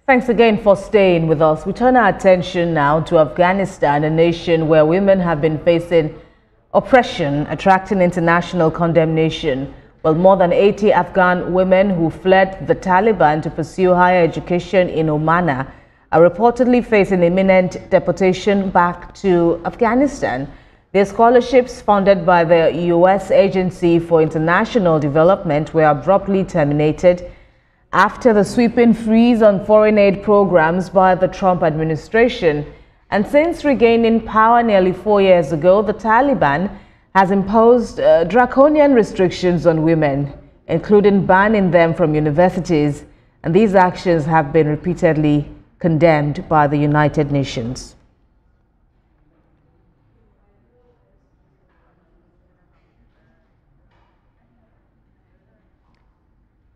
Thanks again for staying with us. We turn our attention now to Afghanistan, a nation where women have been facing oppression, attracting international condemnation. Well, more than 80 Afghan women who fled the Taliban to pursue higher education in Oman are reportedly facing imminent deportation back to Afghanistan. Their scholarships, funded by the U.S. Agency for International Development, were abruptly terminated after the sweeping freeze on foreign aid programs by the Trump administration. And since regaining power nearly 4 years ago, the Taliban has imposed draconian restrictions on women, including banning them from universities. And these actions have been repeatedly condemned by the United Nations.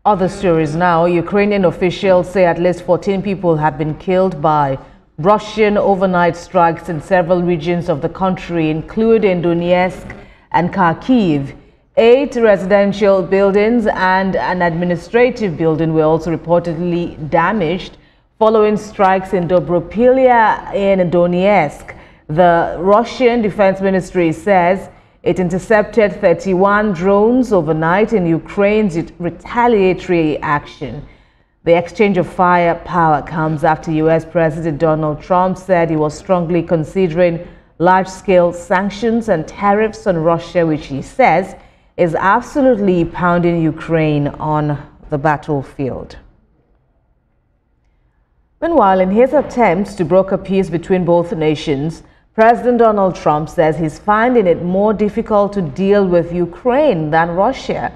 Other stories now. Ukrainian officials say at least 14 people have been killed by Russian overnight strikes in several regions of the country, including Donetsk and Kharkiv. 8 residential buildings and an administrative building were also reportedly damaged following strikes in Dobropilya in Donetsk. The Russian Defense Ministry says it intercepted 31 drones overnight in Ukraine's retaliatory action. The exchange of firepower comes after U.S. President Donald Trump said he was strongly considering large-scale sanctions and tariffs on Russia, which he says is absolutely pounding Ukraine on the battlefield. Meanwhile, in his attempts to broker peace between both nations, President Donald Trump says he's finding it more difficult to deal with Ukraine than Russia.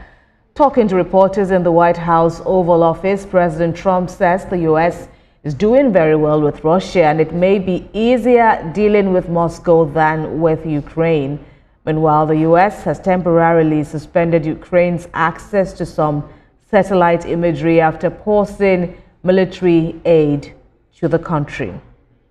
Talking to reporters in the White House Oval Office, President Trump says the U.S. is doing very well with Russia and it may be easier dealing with Moscow than with Ukraine. Meanwhile, the U.S. has temporarily suspended Ukraine's access to some satellite imagery after pausing military aid to the country.